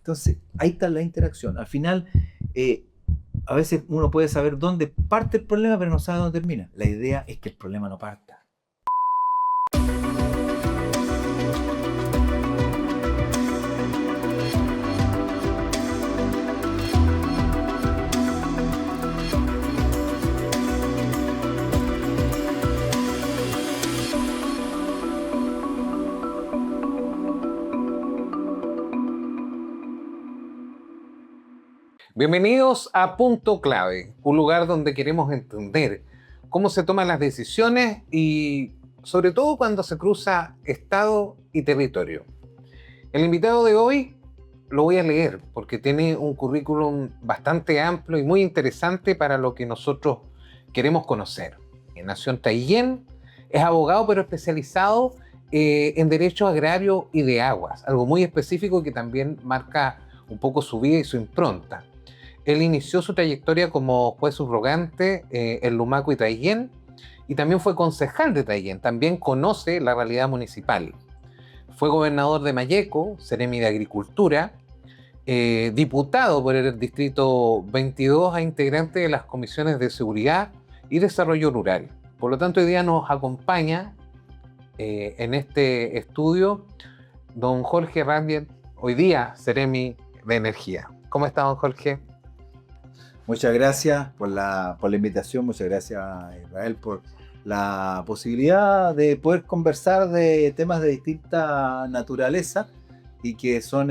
Entonces, ahí está la interacción. Al final, a veces uno puede saber dónde parte el problema, pero no sabe dónde termina. La idea es que el problema no parta. Bienvenidos a Punto Clave, un lugar donde queremos entender cómo se toman las decisiones y sobre todo cuando se cruza Estado y territorio. El invitado de hoy lo voy a leer porque tiene un currículum bastante amplio y muy interesante para lo que nosotros queremos conocer. Nació en Taiyén, es abogado pero especializado en derecho agrario y de aguas, algo muy específico que también marca un poco su vida y su impronta. Él inició su trayectoria como juez subrogante en Lumaco y Taiyén y también fue concejal de Taiyén. También conoce la realidad municipal. Fue gobernador de Malleco, seremi de Agricultura, diputado por el Distrito 22 e integrante de las comisiones de Seguridad y Desarrollo Rural. Por lo tanto, hoy día nos acompaña en este estudio don Jorge Randiet, hoy día seremi de Energía. ¿Cómo está, don Jorge? Muchas gracias por la invitación, muchas gracias Israel por la posibilidad de poder conversar de temas de distinta naturaleza y que son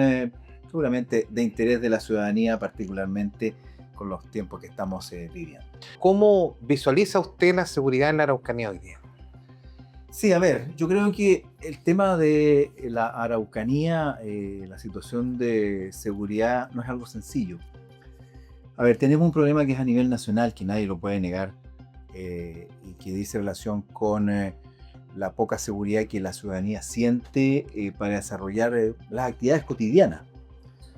seguramente de interés de la ciudadanía, particularmente con los tiempos que estamos viviendo. ¿Cómo visualiza usted la seguridad en la Araucanía hoy día? Sí, a ver, yo creo que el tema de la Araucanía, la situación de seguridad no es algo sencillo. A ver, tenemos un problema que es a nivel nacional, que nadie lo puede negar, y que dice relación con la poca seguridad que la ciudadanía siente para desarrollar las actividades cotidianas,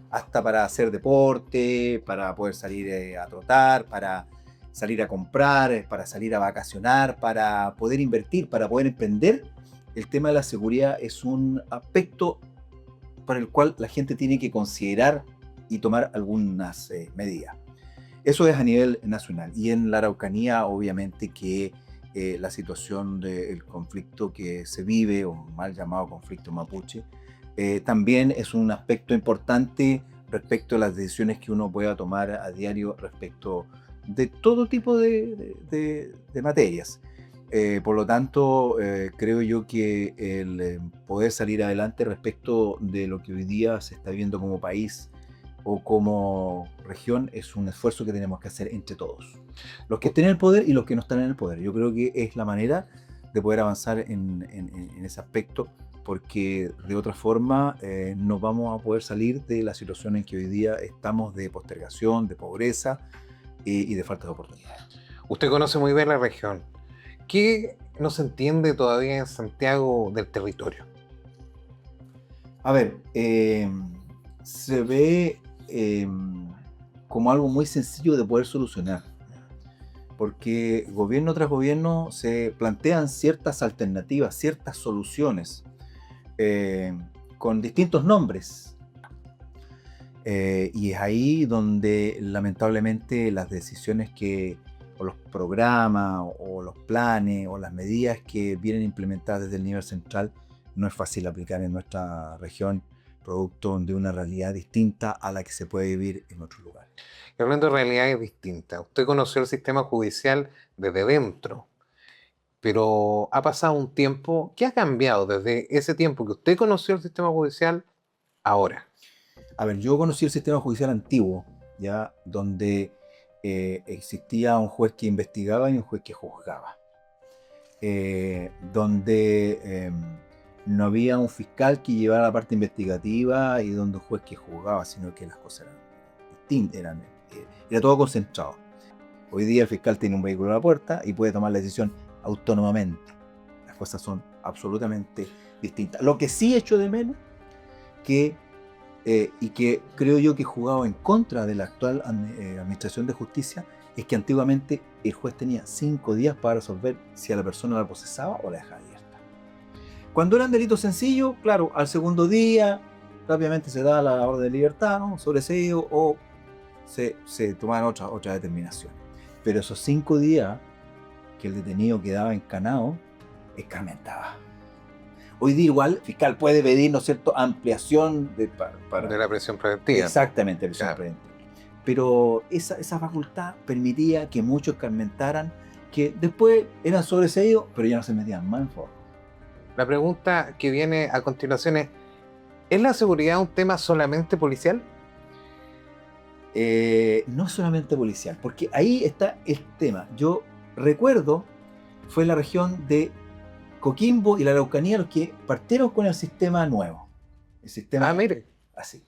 hasta para hacer deporte, para poder salir a trotar, para salir a comprar, para salir a vacacionar, para poder invertir, para poder emprender. El tema de la seguridad es un aspecto para el cual la gente tiene que considerar y tomar algunas medidas. Eso es a nivel nacional. Y en la Araucanía, obviamente que la situación del conflicto que se vive, o mal llamado conflicto mapuche, también es un aspecto importante respecto a las decisiones que uno pueda tomar a diario respecto de todo tipo de materias. Por lo tanto, creo yo que el poder salir adelante respecto de lo que hoy día se está viendo como país o como región es un esfuerzo que tenemos que hacer entre todos. Los que estén en el poder y los que no están en el poder. Yo creo que es la manera de poder avanzar en ese aspecto, porque de otra forma no vamos a poder salir de la situación en que hoy día estamos de postergación, de pobreza y de falta de oportunidades. Usted conoce muy bien la región. ¿Qué no se entiende todavía en Santiago del territorio? A ver, se ve como algo muy sencillo de poder solucionar, porque gobierno tras gobierno se plantean ciertas alternativas, ciertas soluciones con distintos nombres, y es ahí donde lamentablemente las decisiones o los programas o los planes o las medidas que vienen implementadas desde el nivel central no es fácil aplicar en nuestra región, producto de una realidad distinta a la que se puede vivir en otros lugares. Y hablando de realidades distintas, usted conoció el sistema judicial desde dentro, pero ha pasado un tiempo. ¿Qué ha cambiado desde ese tiempo que usted conoció el sistema judicial ahora? A ver, yo conocí el sistema judicial antiguo, ya donde existía un juez que investigaba y un juez que juzgaba, donde no había un fiscal que llevara la parte investigativa y donde un juez que juzgaba, sino que las cosas eran distintas, era todo concentrado. Hoy día el fiscal tiene un vehículo a la puerta y puede tomar la decisión autónomamente. Las cosas son absolutamente distintas. Lo que sí echo de menos, y que creo yo que jugaba en contra de la actual administración de justicia, es que antiguamente el juez tenía 5 días para resolver si a la persona la procesaba o la dejaba abierta. Cuando eran delitos sencillos, claro, al segundo día rápidamente se da la orden de libertad, ¿no? Sobreseído, o se toman otra determinación. Pero esos 5 días que el detenido quedaba encanado, escarmentaba. Hoy día igual el fiscal puede pedir, ¿no es cierto?, ampliación de la prisión preventiva. Exactamente, prisión preventiva. Pero esa facultad permitía que muchos escarmentaran, que después eran sobreseídos, pero ya no se metían más en forma. La pregunta que viene a continuación ¿es la seguridad un tema solamente policial? No solamente policial, porque ahí está el tema. Yo recuerdo, fue la región de Coquimbo y la Araucanía los que partieron con el sistema nuevo. El sistema mire. Así.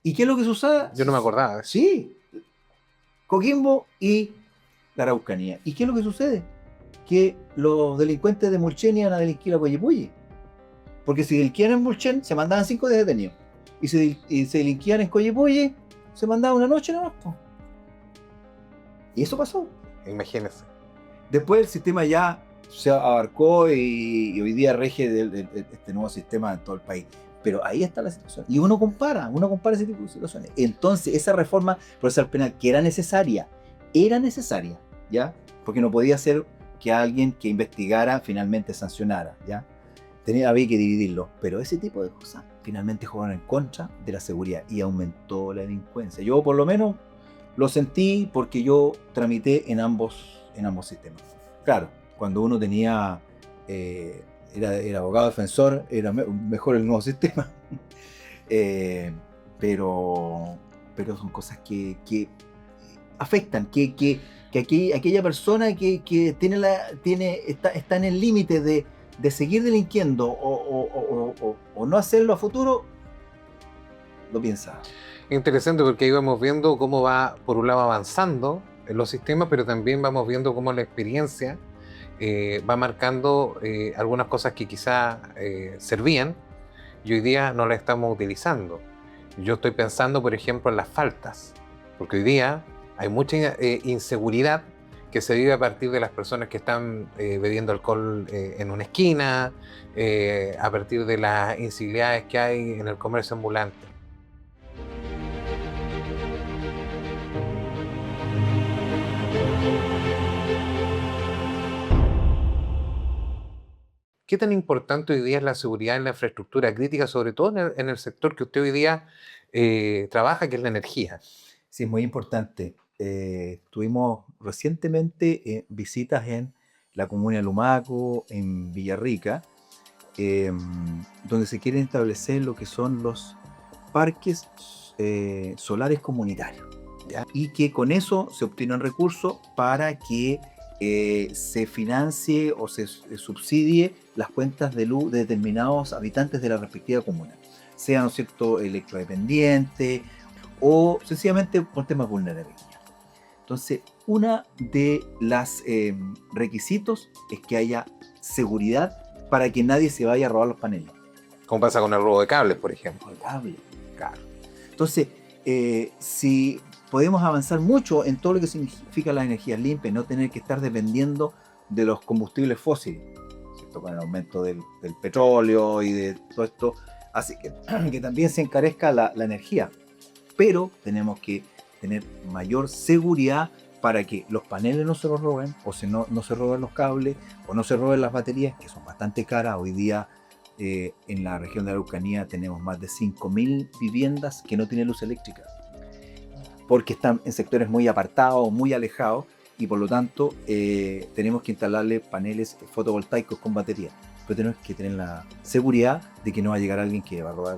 ¿Y qué es lo que sucede? Yo no me acordaba. Sí. Coquimbo y la Araucanía. ¿Y qué es lo que sucede? Que los delincuentes de Mulchen iban a delinquir a Coyipulli. Porque si delinquían en Mulchen, se mandaban 5 días detenidos. Y si se delinquían en Coyipulli, se mandaba una noche nomás. Y eso pasó. Imagínense. Después el sistema ya se abarcó y hoy día rige este nuevo sistema en todo el país. Pero ahí está la situación. Y uno compara ese tipo de situaciones. Entonces, esa reforma procesal penal, que era necesaria, ¿ya? Porque no podía ser que alguien que investigara finalmente sancionara, ¿ya? Había que dividirlo. Pero ese tipo de cosas finalmente jugaron en contra de la seguridad y aumentó la delincuencia. Yo, por lo menos, lo sentí porque yo tramité en ambos sistemas. Claro, cuando uno tenía... Era abogado defensor, era mejor el nuevo sistema. Pero son cosas que afectan, que aquella persona que está en el límite de seguir delinquiendo o no hacerlo a futuro, lo piensa. Interesante, porque ahí vamos viendo cómo va, por un lado, avanzando en los sistemas, pero también vamos viendo cómo la experiencia va marcando algunas cosas que quizá servían y hoy día no las estamos utilizando. Yo estoy pensando, por ejemplo, en las faltas, porque hoy día hay mucha inseguridad que se vive a partir de las personas que están bebiendo alcohol en una esquina, a partir de las incivilidades que hay en el comercio ambulante. ¿Qué tan importante hoy día es la seguridad en la infraestructura crítica, sobre todo en el sector que usted hoy día trabaja, que es la energía? Sí, es muy importante. Tuvimos recientemente visitas en la comuna de Lumaco, en Villarrica, donde se quieren establecer lo que son los parques solares comunitarios, ¿ya? Y que con eso se obtienen recursos para que se financie o se subsidie las cuentas de luz de determinados habitantes de la respectiva comuna, sean, ¿no es cierto?, electrodependientes o sencillamente por temas de vulnerabilidad. Entonces, una de las requisitos es que haya seguridad para que nadie se vaya a robar los paneles. ¿Cómo pasa con el robo de cables, por ejemplo? El cable, claro. Entonces, si podemos avanzar mucho en todo lo que significa las energías limpias, no tener que estar dependiendo de los combustibles fósiles, ¿cierto?, con el aumento del petróleo y de todo esto, así que también se encarezca la energía. Pero tenemos que tener mayor seguridad para que los paneles no se los roben, o no se roben los cables, o no se roben las baterías, que son bastante caras. Hoy día en la región de Araucanía tenemos más de 5.000 viviendas que no tienen luz eléctrica, porque están en sectores muy apartados, muy alejados, y por lo tanto tenemos que instalarle paneles fotovoltaicos con batería. Pero tenemos que tener la seguridad de que no va a llegar alguien que va a robar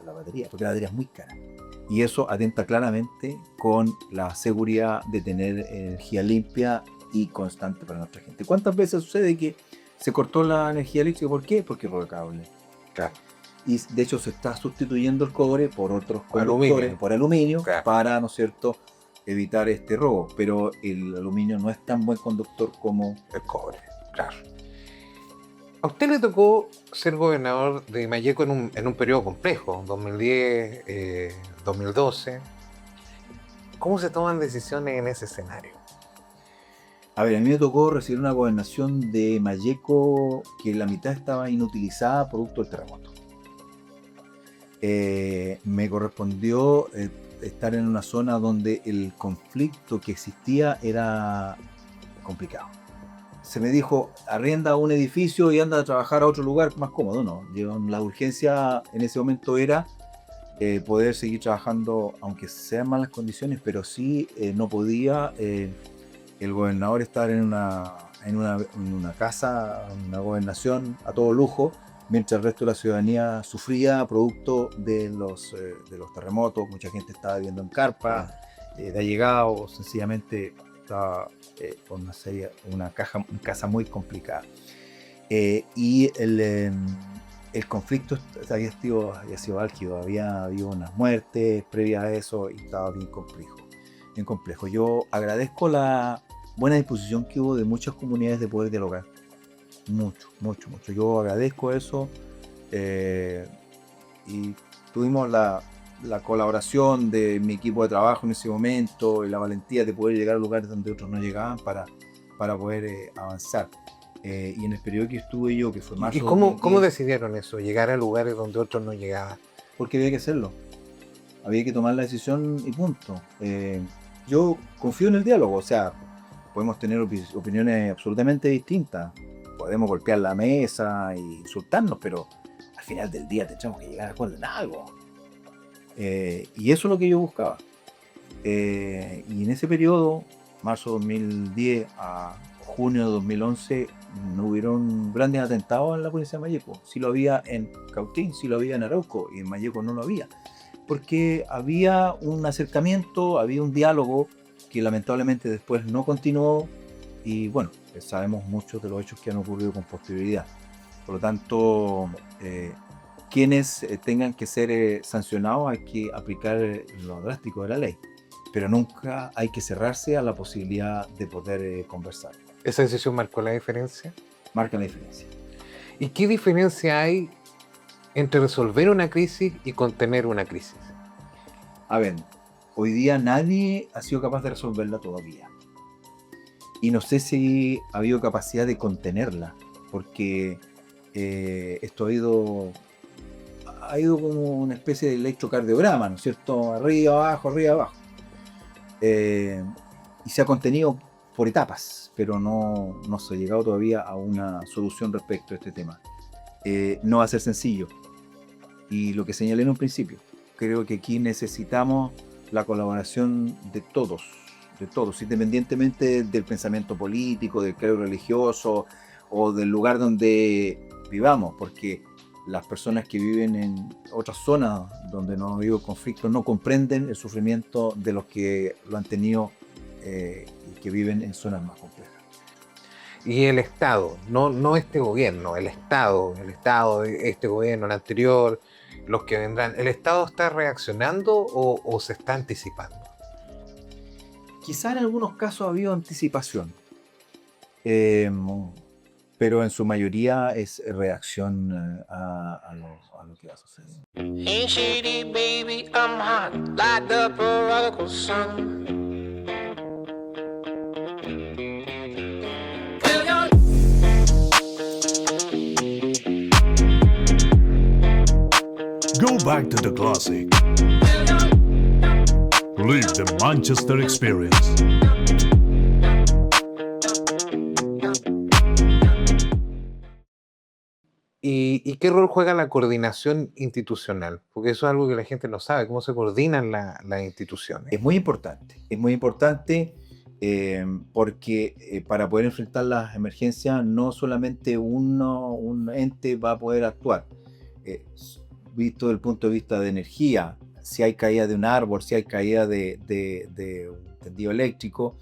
la batería, porque la batería es muy cara. Y eso atenta claramente con la seguridad de tener energía limpia y constante para nuestra gente. ¿Cuántas veces sucede que se cortó la energía eléctrica? ¿Por qué? Porque robó cable. Claro. Y de hecho se está sustituyendo el cobre por otros conductores, por aluminio, claro, para, ¿no es cierto?, evitar este robo. Pero el aluminio no es tan buen conductor como el cobre. Claro. A usted le tocó ser gobernador de Malleco en un periodo complejo, 2010, 2012. ¿Cómo se toman decisiones en ese escenario? A ver, a mí me tocó recibir una gobernación de Malleco que la mitad estaba inutilizada producto del terremoto. me correspondió estar en una zona donde el conflicto que existía era complicado. Se me dijo, arrienda un edificio y anda a trabajar a otro lugar más cómodo. No, la urgencia en ese momento era poder seguir trabajando, aunque sean malas condiciones, pero sí no podía el gobernador estar en una casa, en una gobernación a todo lujo, mientras el resto de la ciudadanía sufría producto de los terremotos. Mucha gente estaba viviendo en carpa, de allegados, sencillamente estaba con una casa muy complicada. Y el conflicto había sido álgido, había habido unas muertes previas a eso y estaba bien complejo. Yo agradezco la buena disposición que hubo de muchas comunidades de poder dialogar. Mucho. Yo agradezco eso y tuvimos la colaboración de mi equipo de trabajo en ese momento y la valentía de poder llegar a lugares donde otros no llegaban para poder avanzar. Y en el periodo que estuve yo, que fue marzo... ¿Y cómo decidieron eso, llegar a lugares donde otros no llegaban? Porque había que hacerlo. Había que tomar la decisión y punto. Yo confío en el diálogo, o sea, podemos tener opiniones absolutamente distintas. Podemos golpear la mesa e insultarnos, pero al final del día tendremos que llegar a acuerdo en algo. Y eso es lo que yo buscaba. Y en ese periodo, marzo de 2010 a junio de 2011, no hubieron grandes atentados en la provincia de Malleco. Sí lo había en Cautín, sí lo había en Arauco, y en Malleco no lo había. Porque había un acercamiento, había un diálogo que lamentablemente después no continuó, y bueno, sabemos muchos de los hechos que han ocurrido con posterioridad. Por lo tanto, quienes tengan que ser sancionados, hay que aplicar lo drástico de la ley, pero nunca hay que cerrarse a la posibilidad de poder conversar. ¿Esa decisión marcó la diferencia? Marca la diferencia. ¿Y qué diferencia hay entre resolver una crisis y contener una crisis? A ver, hoy día nadie ha sido capaz de resolverla todavía. Y no sé si ha habido capacidad de contenerla, porque esto ha ido como una especie de electrocardiograma, ¿no es cierto? Arriba, abajo. Y se ha contenido por etapas, pero no se ha llegado todavía a una solución respecto a este tema. No va a ser sencillo. Y lo que señalé en un principio, creo que aquí necesitamos la colaboración de todos, independientemente del pensamiento político, del credo religioso o del lugar donde vivamos, porque las personas que viven en otras zonas donde no ha habido conflicto no comprenden el sufrimiento de los que lo han tenido y que viven en zonas más complejas. Y el Estado, no este gobierno, el Estado, este gobierno, el anterior, los que vendrán, ¿el Estado está reaccionando o se está anticipando? Quizá en algunos casos ha habido anticipación, pero en su mayoría es reacción a lo que va a suceder. Ain't shady, baby, I'm hot, like the prodigal son. Go back to the classic. Live the Manchester experience. ¿Y qué rol juega la coordinación institucional? Porque eso es algo que la gente no sabe, cómo se coordinan las instituciones. Es muy importante porque para poder enfrentar las emergencias no solamente un ente va a poder actuar. Visto desde el punto de vista de energía, si hay caída de un árbol, si hay caída de un tendido eléctrico,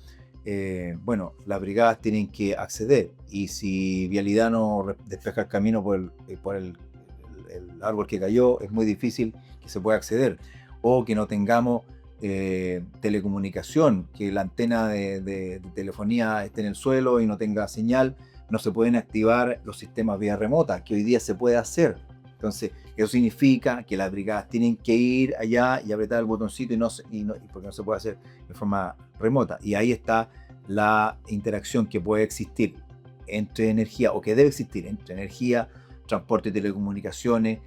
bueno, las brigadas tienen que acceder, y si Vialidad no despeja el camino por el árbol que cayó, es muy difícil que se pueda acceder, o que no tengamos telecomunicación, que la antena de telefonía esté en el suelo y no tenga señal, no se pueden activar los sistemas vía remota, que hoy día se puede hacer. Entonces, eso significa que las brigadas tienen que ir allá y apretar el botoncito porque no se puede hacer de forma remota. Y ahí está la interacción que puede existir entre energía, o que debe existir entre energía, transporte y telecomunicaciones,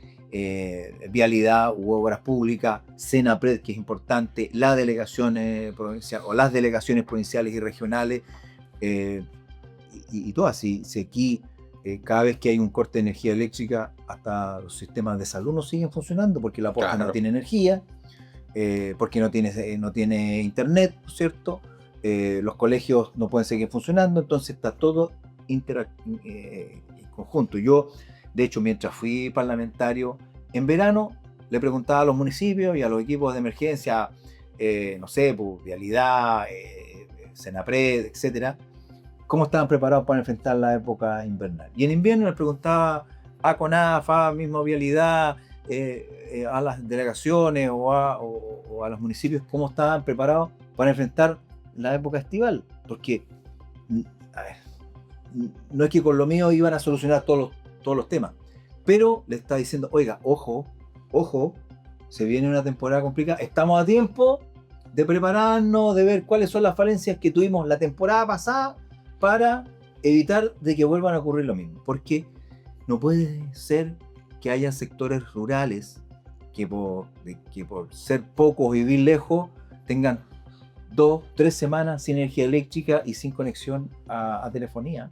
Vialidad u Obras Públicas, Senapred, que es importante, las delegaciones provinciales o las delegaciones provinciales y regionales, y todas. Si aquí cada vez que hay un corte de energía eléctrica, hasta los sistemas de salud no siguen funcionando porque la posta no tiene energía, porque no tiene internet, ¿no es cierto? Los colegios no pueden seguir funcionando, entonces está todo en conjunto. Yo, de hecho, mientras fui parlamentario, en verano le preguntaba a los municipios y a los equipos de emergencia, no sé, pues, Vialidad, Senapred, etcétera, cómo estaban preparados para enfrentar la época invernal. Y en invierno les preguntaba a CONAF, a misma Vialidad, a las delegaciones o a los municipios cómo estaban preparados para enfrentar la época estival. Porque, a ver, no es que con lo mío iban a solucionar todos los temas, pero le está diciendo, oiga, ojo, se viene una temporada complicada, estamos a tiempo de prepararnos, de ver cuáles son las falencias que tuvimos la temporada pasada para evitar de que vuelvan a ocurrir lo mismo. Porque no puede ser que haya sectores rurales que por ser pocos, vivir lejos, tengan 2-3 semanas sin energía eléctrica y sin conexión a telefonía,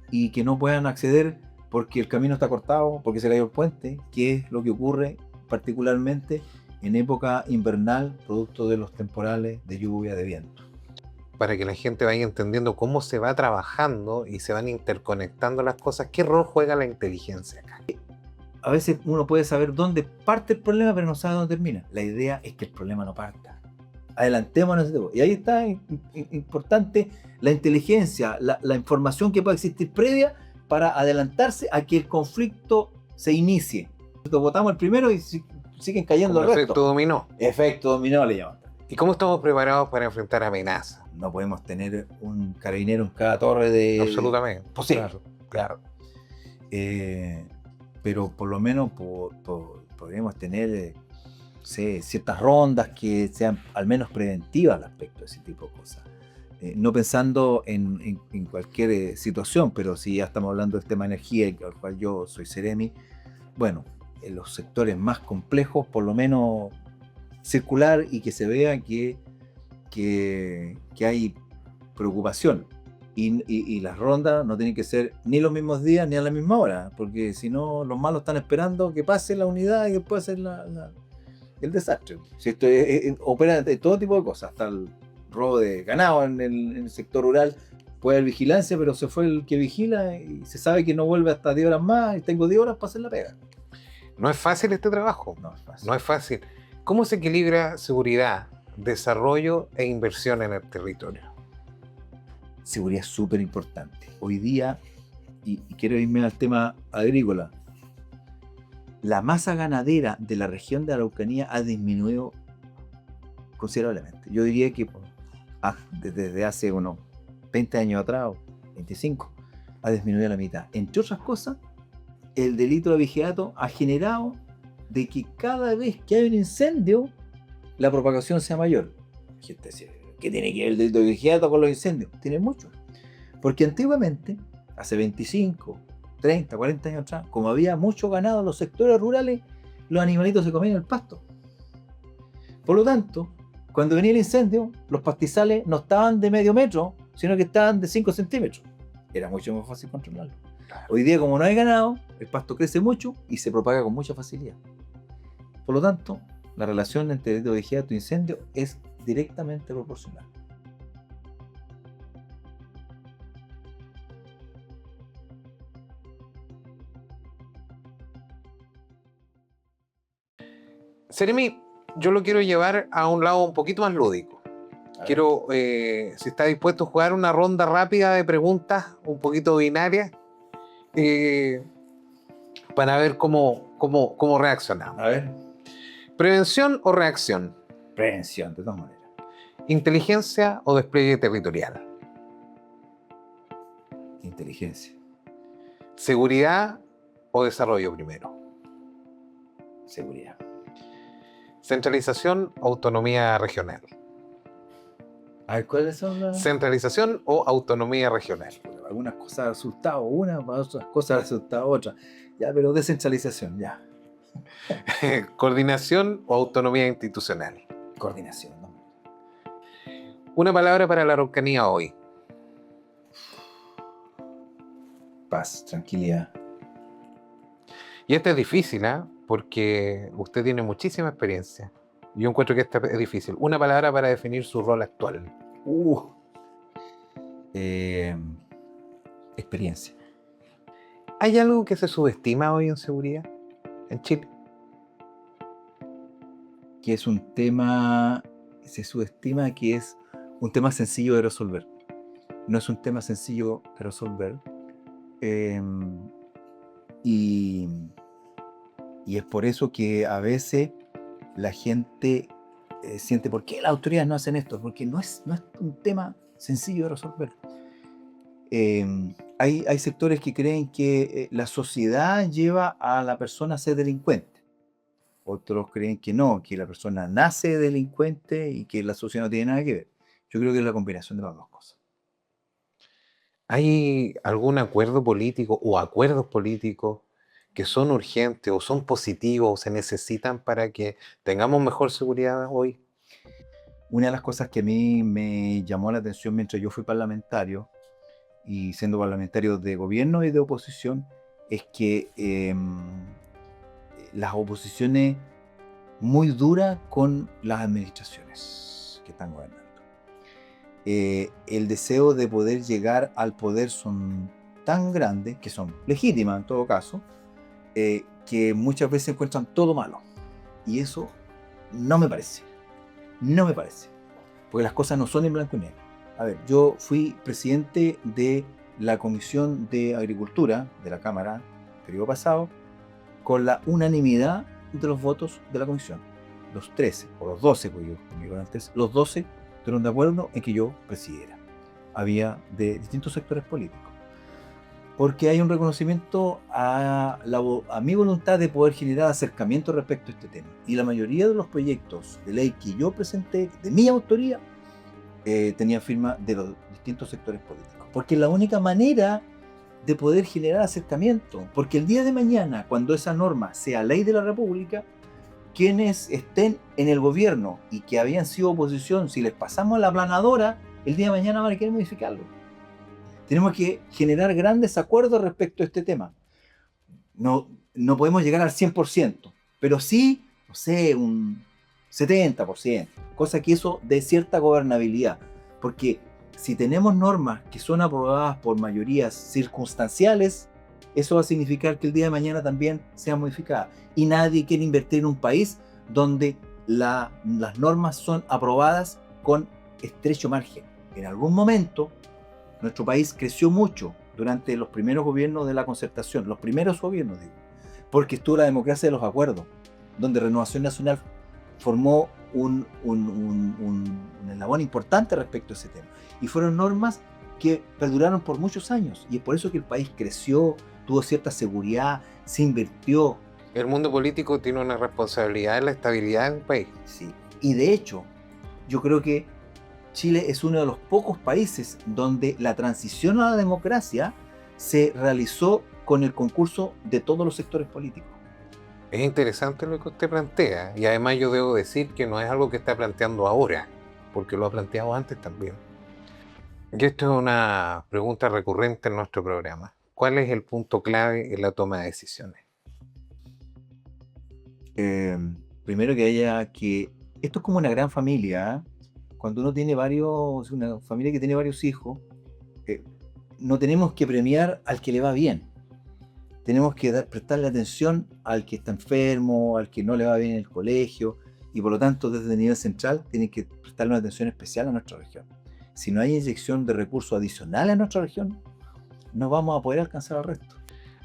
y que no puedan acceder porque el camino está cortado, porque se cayó el puente, que es lo que ocurre particularmente en época invernal, producto de los temporales de lluvia, de viento. Para que la gente vaya entendiendo cómo se va trabajando y se van interconectando las cosas, ¿qué rol juega la inteligencia acá? A veces uno puede saber dónde parte el problema, pero no sabe dónde termina. La idea es que el problema no parta. Adelantémonos. Y ahí está importante la inteligencia, la información que pueda existir previa para adelantarse a que el conflicto se inicie. Votamos el primero y siguen cayendo el resto. Efecto dominó. Efecto dominó le llaman. ¿Y cómo estamos preparados para enfrentar amenazas? No podemos tener un carabinero en cada torre de... Absolutamente. Posible. Claro. Pero por lo menos podríamos tener ciertas rondas que sean al menos preventivas al respecto de ese tipo de cosas. No pensando en cualquier situación, pero si ya estamos hablando del tema de energía, al cual yo soy Ceremi, bueno, en los sectores más complejos, por lo menos circular y que se vea que hay preocupación. Y las rondas no tienen que ser ni los mismos días ni a la misma hora, porque si no, los malos están esperando que pase la unidad y después hacer el desastre. Si esto opera de todo tipo de cosas, hasta el robo de ganado en el sector rural, puede haber vigilancia, pero se fue el que vigila y se sabe que no vuelve hasta 10 horas más y tengo 10 horas para hacer la pega. No es fácil este trabajo. No es fácil. No es fácil. ¿Cómo se equilibra seguridad, desarrollo e inversión en el territorio? Seguridad es súper importante. Hoy día, y quiero irme al tema agrícola, la masa ganadera de la región de Araucanía ha disminuido considerablemente. Yo diría que desde hace unos 20 años atrás, o 25, ha disminuido a la mitad. Entre otras cosas, el delito de abigeato ha generado de que cada vez que hay un incendio, la propagación sea mayor. La gente dice, ¿qué tiene que ver el delito de abigeato con los incendios? Tiene mucho. Porque antiguamente, hace 25, 30, 40 años atrás, como había mucho ganado en los sectores rurales, los animalitos se comían el pasto. Por lo tanto, cuando venía el incendio, los pastizales no estaban de medio metro, sino que estaban de 5 centímetros. Era mucho más fácil controlarlo. Hoy día, como no hay ganado, el pasto crece mucho y se propaga con mucha facilidad. Por lo tanto, la relación entre delito de abigeato e incendio es directamente proporcional. Ceremi, yo lo quiero llevar a un lado un poquito más lúdico. Quiero, si está dispuesto a jugar una ronda rápida de preguntas, un poquito binarias, para ver cómo reaccionamos. A ver. ¿Prevención o reacción? Prevención, de todas maneras. ¿Inteligencia o despliegue territorial? Inteligencia. ¿Seguridad o desarrollo primero? Seguridad. ¿Centralización o autonomía regional? A ver, ¿cuáles son las...? ¿Centralización o autonomía regional? Algunas cosas resultado una, para otras cosas resultado otra. Ya, pero descentralización, ya. ¿Coordinación o autonomía institucional? Coordinación, ¿no? Una palabra para la Araucanía hoy. Paz, tranquilidad. Y esta es difícil, ¿ah? Porque usted tiene muchísima experiencia. Yo encuentro que esta es difícil. Una palabra para definir su rol actual. Eh, experiencia. ¿Hay algo que se subestima hoy en seguridad en Chile? Que es un tema, se subestima que es un tema sencillo de resolver. No es un tema sencillo de resolver. Eh, y, y es por eso que a veces la gente siente, ¿por qué las autoridades no hacen esto? Porque no es un tema sencillo de resolver. Hay sectores que creen que la sociedad lleva a la persona a ser delincuente. Otros creen que no, que la persona nace delincuente y que la sociedad no tiene nada que ver. Yo creo que es la combinación de las dos cosas. ¿Hay algún acuerdo político o acuerdos políticos que son urgentes o son positivos o se necesitan para que tengamos mejor seguridad hoy? Una de las cosas que a mí me llamó la atención mientras yo fui parlamentario, y siendo parlamentario de gobierno y de oposición, es que las oposiciones muy duras con las administraciones que están gobernando. El deseo de poder llegar al poder son tan grandes, que son legítimas en todo caso, que muchas veces encuentran todo malo. Y eso no me parece. No me parece. Porque las cosas no son en blanco y negro. A ver, yo fui presidente de la Comisión de Agricultura de la Cámara el periodo pasado, con la unanimidad de los votos de la comisión. Los 13, o los 12, porque yo conmigo antes, los 12 estuvieron de acuerdo en que yo presidiera. Había de distintos sectores políticos. Porque hay un reconocimiento a mi voluntad de poder generar acercamiento respecto a este tema. Y la mayoría de los proyectos de ley que yo presenté, de mi autoría, tenían firma de los distintos sectores políticos. Porque es la única manera de poder generar acercamiento. Porque el día de mañana, cuando esa norma sea ley de la República, quienes estén en el gobierno y que habían sido oposición, si les pasamos la aplanadora, el día de mañana van a querer modificarlo. Tenemos que generar grandes acuerdos respecto a este tema. No podemos llegar al 100%, pero sí, no sé, un 70%, cosa que eso dé cierta gobernabilidad. Porque si tenemos normas que son aprobadas por mayorías circunstanciales, eso va a significar que el día de mañana también sean modificadas. Y nadie quiere invertir en un país donde las normas son aprobadas con estrecho margen. En algún momento, nuestro país creció mucho durante los primeros gobiernos de la concertación, los primeros gobiernos, digo, porque estuvo la democracia de los acuerdos, donde Renovación Nacional formó un eslabón importante respecto a ese tema. Y fueron normas que perduraron por muchos años. Y es por eso que el país creció, tuvo cierta seguridad, se invirtió. El mundo político tiene una responsabilidad en la estabilidad del país. Sí. Y de hecho, yo creo que Chile es uno de los pocos países donde la transición a la democracia se realizó con el concurso de todos los sectores políticos. Es interesante lo que usted plantea, y además yo debo decir que no es algo que está planteando ahora, porque lo ha planteado antes también. Y esto es una pregunta recurrente en nuestro programa. ¿Cuál es el punto clave en la toma de decisiones? Primero que esto es como una gran familia, ¿eh? Cuando uno tiene una familia que tiene varios hijos, no tenemos que premiar al que le va bien. Tenemos que prestarle atención al que está enfermo, al que no le va bien en el colegio, y por lo tanto desde el nivel central tienen que prestarle una atención especial a nuestra región. Si no hay inyección de recursos adicionales a nuestra región, no vamos a poder alcanzar al resto.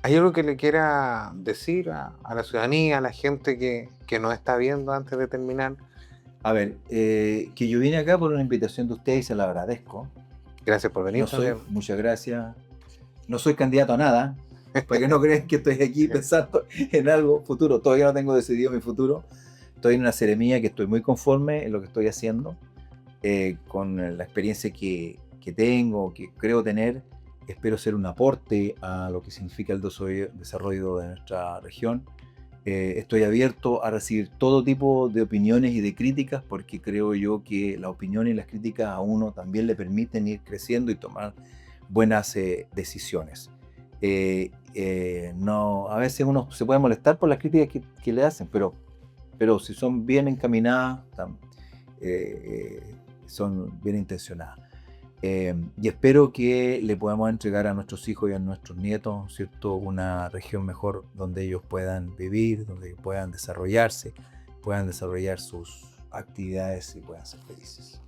¿Hay algo que le quiera decir a la ciudadanía, a la gente que nos está viendo antes de terminar? A ver, que yo vine acá por una invitación de ustedes y se la agradezco. Gracias por venir. Muchas gracias. No soy candidato a nada, para que no crean que estoy aquí pensando en algo futuro. Todavía no tengo decidido mi futuro. Estoy en una ceremonia que estoy muy conforme en lo que estoy haciendo, con la experiencia que tengo, que creo tener. Espero ser un aporte a lo que significa el desarrollo de nuestra región Estoy abierto a recibir todo tipo de opiniones y de críticas, porque creo yo que la opinión y las críticas a uno también le permiten ir creciendo y tomar buenas decisiones. No, a veces uno se puede molestar por las críticas que le hacen, pero si son bien encaminadas, son bien intencionadas. Y espero que le podamos entregar a nuestros hijos y a nuestros nietos, ¿cierto?, una región mejor donde ellos puedan vivir, donde puedan desarrollarse, puedan desarrollar sus actividades y puedan ser felices.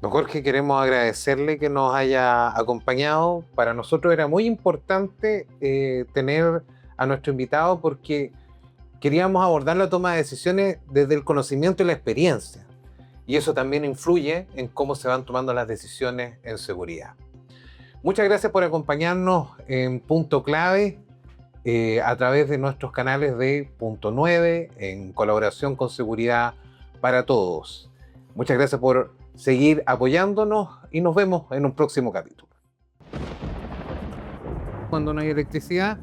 Don Jorge, queremos agradecerle que nos haya acompañado. Para nosotros era muy importante tener a nuestro invitado porque queríamos abordar la toma de decisiones desde el conocimiento y la experiencia. Y eso también influye en cómo se van tomando las decisiones en seguridad. Muchas gracias por acompañarnos en Punto Clave a través de nuestros canales de Punto 9 en colaboración con Seguridad para Todos. Muchas gracias por seguir apoyándonos y nos vemos en un próximo capítulo. Cuando no hay electricidad,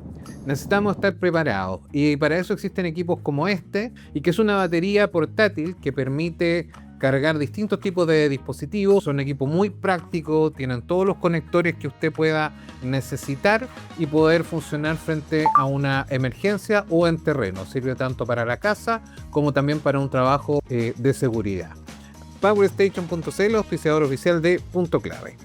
necesitamos estar preparados y para eso existen equipos como este y que es una batería portátil que permite cargar distintos tipos de dispositivos. Son equipos muy prácticos, tienen todos los conectores que usted pueda necesitar y poder funcionar frente a una emergencia o en terreno. Sirve tanto para la casa como también para un trabajo de seguridad. PowerStation.cl, auspiciador oficial de Punto Clave.